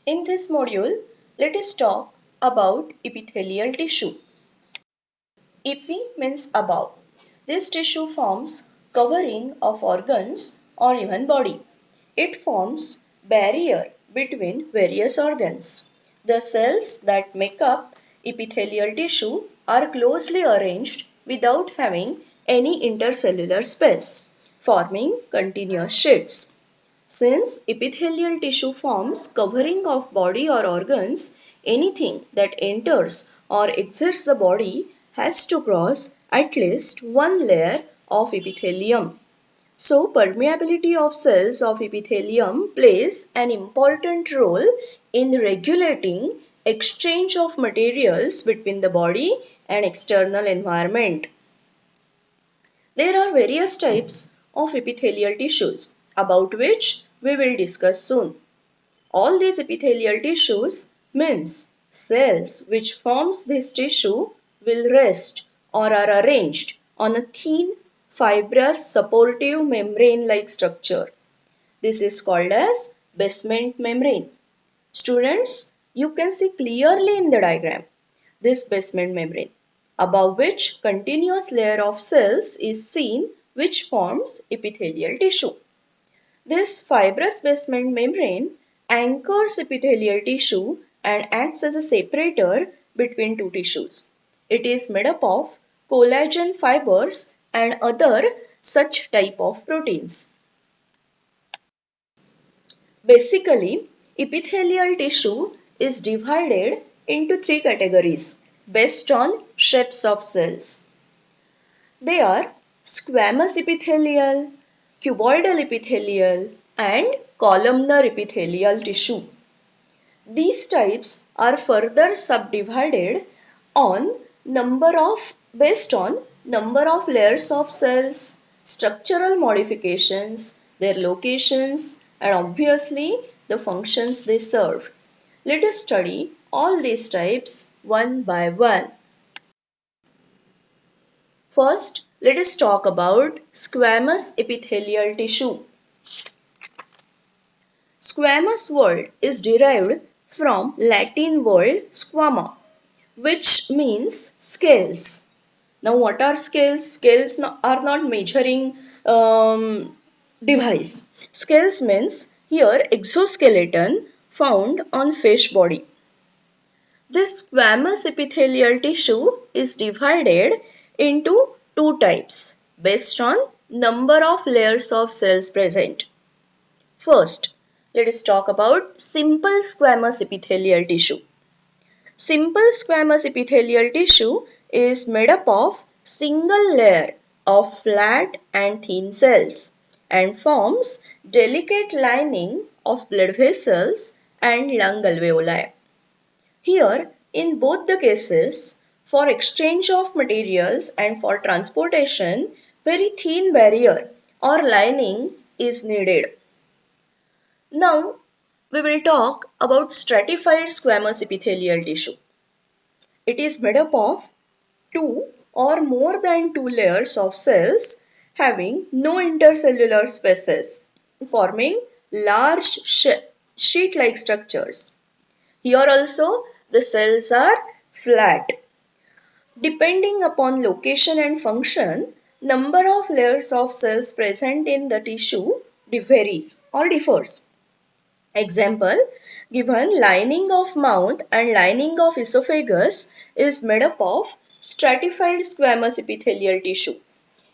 In this module, let us talk about epithelial tissue. Epi means above. This tissue forms covering of organs or even body. It forms barrier between various organs. The cells that make up epithelial tissue are closely arranged without having any intercellular space, forming continuous sheets. Since epithelial tissue forms covering of body or organs, anything that enters or exits the body has to cross at least one layer of epithelium. So, permeability of cells of epithelium plays an important role in regulating exchange of materials between the body and external environment. There are various types of epithelial tissues about which we will discuss soon. All these epithelial tissues means cells which forms this tissue will rest or are arranged on a thin fibrous supportive membrane like structure. This is called as basement membrane. Students, you can see clearly in the diagram this basement membrane, above which continuous layer of cells is seen which forms epithelial tissue. This fibrous basement membrane anchors epithelial tissue and acts as a separator between two tissues. It is made up of collagen fibers and other such type of proteins. Basically, epithelial tissue is divided into three categories based on shapes of cells. They are squamous epithelial, cuboidal epithelial, and columnar epithelial tissue. These types are further subdivided on based on number of layers of cells, structural modifications, their locations, and obviously the functions they serve. Let us study all these types one by one. First, let us talk about squamous epithelial tissue. Squamous word is derived from Latin word squama, which means scales. Now, what are scales? Scales are not measuring device. Scales means here exoskeleton found on fish body. This squamous epithelial tissue is divided into two types based on number of layers of cells present. First, let us talk about simple squamous epithelial tissue. Simple squamous epithelial tissue is made up of single layer of flat and thin cells and forms delicate lining of blood vessels and lung alveoli. Here, in both the cases, for exchange of materials and for transportation, very thin barrier or lining is needed. Now, we will talk about stratified squamous epithelial tissue. It is made up of two or more than two layers of cells having no intercellular spaces, forming large sheet-like structures. Here also, the cells are flat. Depending upon location and function, number of layers of cells present in the tissue varies or differs. Example, given lining of mouth and lining of esophagus is made up of stratified squamous epithelial tissue.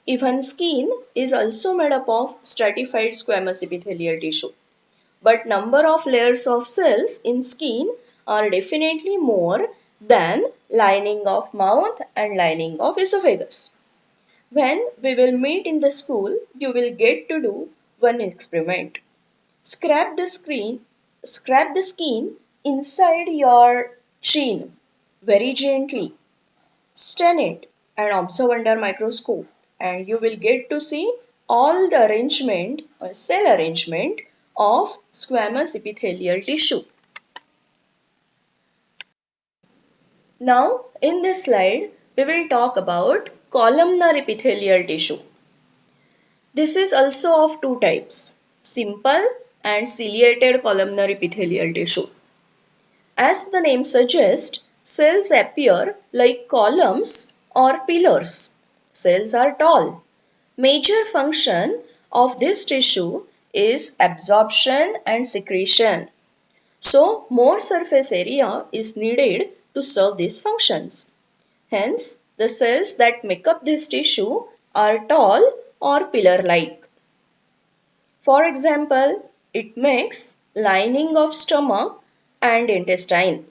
Even skin is also made up of stratified squamous epithelial tissue. But number of layers of cells in skin are definitely more than lining of mouth and lining of esophagus. When we will meet in the school, you will get to do one experiment. Scrap scrap the skin inside your chin very gently. Stain it and observe under microscope and you will get to see all the arrangement or cell arrangement of squamous epithelial tissue. Now in this slide we will talk about columnar epithelial tissue. This is also of two types, simple and ciliated columnar epithelial tissue. As the name suggests, cells appear like columns or pillars. Cells are tall. Major function of this tissue is absorption and secretion. So, more surface area is needed to serve these functions. Hence, the cells that make up this tissue are tall or pillar-like. For example, it makes lining of stomach and intestine.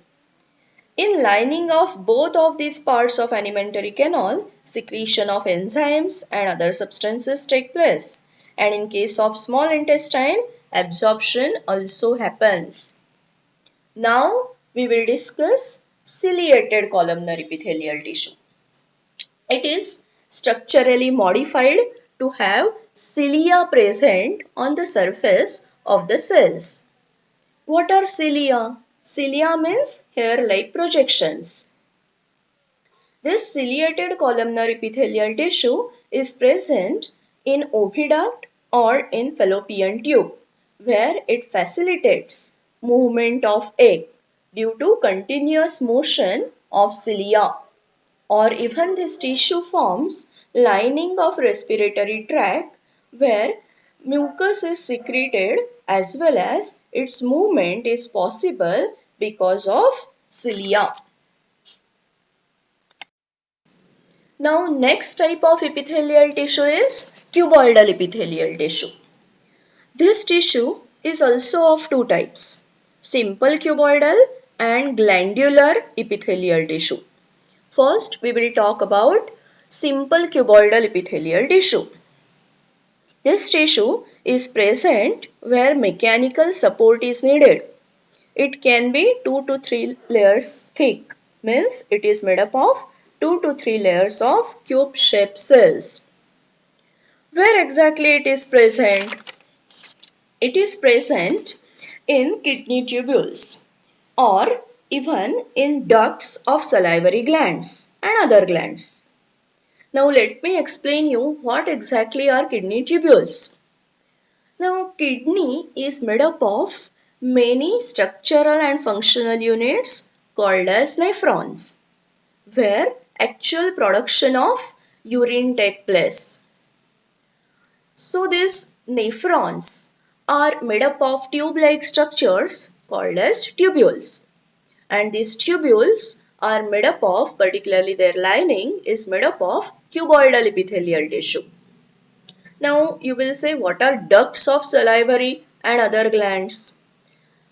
In lining of both of these parts of alimentary canal, secretion of enzymes and other substances take place. And in case of small intestine, absorption also happens. Now we will discuss ciliated columnar epithelial tissue. It is structurally modified to have cilia present on the surface of the cells. What are cilia? Cilia means hair-like projections. This ciliated columnar epithelial tissue is present in oviduct or in fallopian tube, where it facilitates movement of egg due to continuous motion of cilia. Or even this tissue forms lining of respiratory tract where mucus is secreted as well as its movement is possible because of cilia. Now next type of epithelial tissue is cuboidal epithelial tissue. This tissue is also of two types, simple cuboidal and glandular epithelial tissue. First, we will talk about simple cuboidal epithelial tissue. This tissue is present where mechanical support is needed. It can be 2 to 3 layers thick, means it is made up of 2 to 3 layers of cube-shaped cells. Where exactly it is present? It is present in kidney tubules or even in ducts of salivary glands and other glands. Now let me explain you what exactly are kidney tubules. Now kidney is made up of many structural and functional units called as nephrons, where actual production of urine takes place. So these nephrons are made up of tube-like structures called as tubules. And these tubules are made up of, particularly their lining is made up of cuboidal epithelial tissue. Now you will say, what are ducts of salivary and other glands?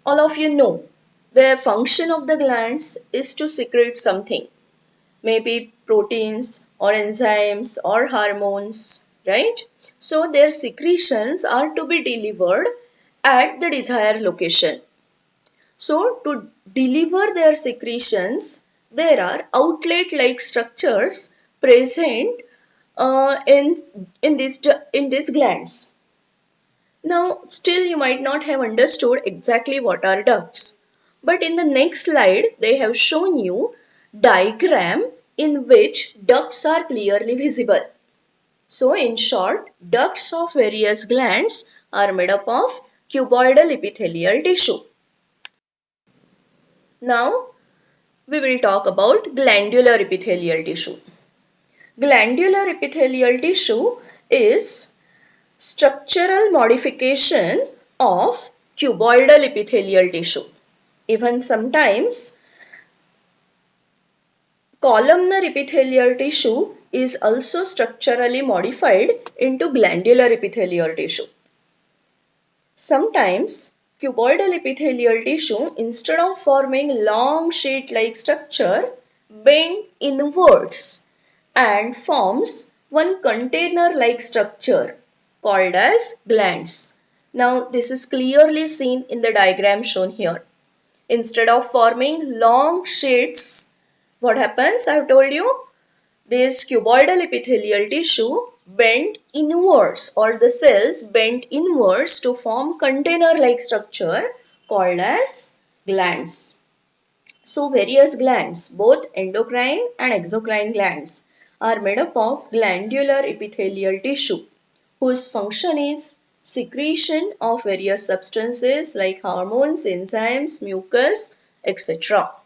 All of you know the function of the glands is to secrete something, maybe proteins or enzymes or hormones, right? So their secretions are to be delivered at the desired location. So to deliver their secretions, there are outlet-like structures present in these glands. Now, still you might not have understood exactly what are ducts. But in the next slide, they have shown you diagram in which ducts are clearly visible. So, in short, ducts of various glands are made up of cuboidal epithelial tissue. Now, we will talk about glandular epithelial tissue. Glandular epithelial tissue is structural modification of cuboidal epithelial tissue. Even sometimes columnar epithelial tissue is also structurally modified into glandular epithelial tissue. Sometimes cuboidal epithelial tissue, instead of forming long sheet-like structure, bend inwards and forms one container-like structure called as glands. Now this is clearly seen in the diagram shown here. Instead of forming long sheets, what happens? I have told you, this cuboidal epithelial tissue bend inwards, or the cells bend inwards to form container-like structure called as glands. So various glands, both endocrine and exocrine glands, are made up of glandular epithelial tissue, whose function is secretion of various substances like hormones, enzymes, mucus, etc.